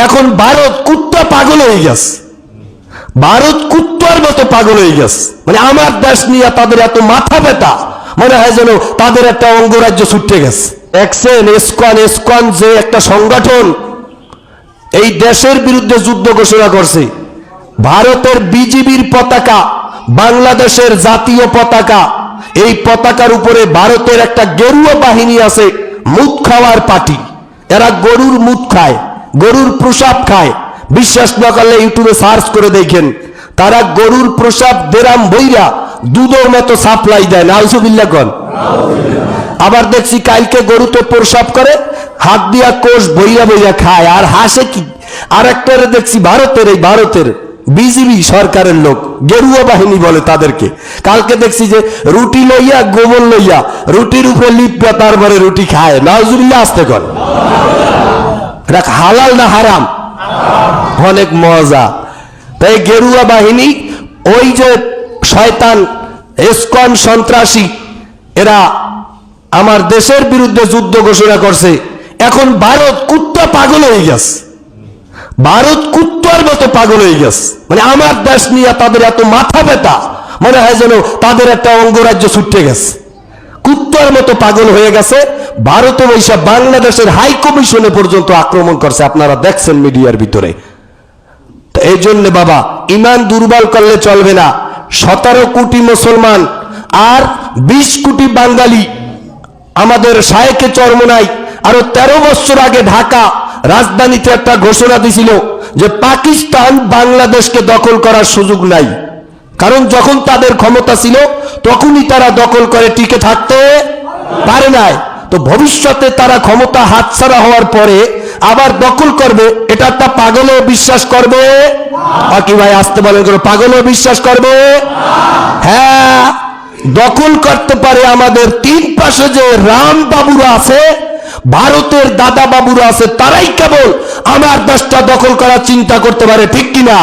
এখন ভারত কুত্তা পাগল হয়ে গেছে, ভারত কুত্তার মতো পাগল হয়ে গেছে। মানে আমার দেশ নিয়ে তাদের এত মাথা ব্যথা, মনে হয় যেন তাদের একটা অঙ্গরাজ্য ছুটে গেছে। দেখছেন ইসকন যে একটা সংগঠন এই দেশের বিরুদ্ধে যুদ্ধ ঘোষণা করছে, ভারতের বিজিবির পতাকা বাংলাদেশের জাতীয় পতাকা, এই পতাকার উপরে ভারতের একটা গেরুয়া বাহিনী আছে, মুত খাওয়ার পার্টি। এরা গরুর মুত খায়, গরুর প্রসাব খায়। বিশ্বাস না করলে ইউটিউবে সার্চ করে দেখেন, তারা গরুর প্রসাব দেরাম বইরা দুধের মতো সাপ্লাই দেয়। নাউজুবিল্লাহ কোন। আবার দেখছি কালকে গরুতে প্রসাব করে হাত দিয়া কোষ বইয়া বইয়া খায় আর হাসে কি। আর একটা দেখছি ভারতের বিজিবি সরকারের লোক, গেরুয়া বাহিনী বলে তাদেরকে। কালকে দেখছি যে রুটি লইয়া গোবর লইয়া রুটির উপরে লিপা তারপরে রুটি খায়। নাউজুবিল্লাহ আসতে কর। এটা হালাল না হারাম? অনেক মজা। তাই গেরুয়া বাহিনী, ওই যে শয়তান ইসকন সন্ত্রাসী, এরা আমার দেশের বিরুদ্ধে যুদ্ধ ঘোষণা করছে। এখন ভারত কুত্তা পাগল হয়ে গেছে, ভারত কুত্তার মতো পাগল হয়ে গেছে। মানে আমার দেশ নিয়ে তাদের এত মাথা ব্যথা, মনে হয় যেন তাদের একটা অঙ্গরাজ্য ছুটে গেছে। কুত্তার মতো পাগল হয়ে গেছে। ভারতে বৈশা বাংলাদেশের হাই কমিশনে পর্যন্ত আক্রমণ করছে, আপনারা দেখছেন মিডিয়ার ভিতরে। এই জন্য বাবা, ইমান দুর্বল করলে চলবে না। 17 কোটি মুসলমান আর 20 কোটি বাঙালি আমাদের শায়েখে চরমোনাই আরো 13 বছর আগে ঢাকা রাজধানীতে একটা ঘোষণা দিছিল যে পাকিস্তান বাংলাদেশকে দখল করার সুযোগ নাই। কারণ যখন তাদের ক্ষমতা ছিল তখনই তারা দখল করে টিকে থাকতে পারে নাই। তো ভবিষ্যতে তারা ক্ষমতা হাতছাড়া হওয়ার পরে আবার দখল করবে, এটা একটা পাগলও বিশ্বাস করবে? বাকি ভাই আসতে বলেন, পাগলও বিশ্বাস করবে? হ্যাঁ, দখল করতে পারে। আমাদের 3 পাশে যে রাম বাবুরা আছে, ভারতের দাদা বাবুরা আছে, তারাই কেবল আমার দেশটা দখল করার চিন্তা করতে পারে, ঠিক কিনা?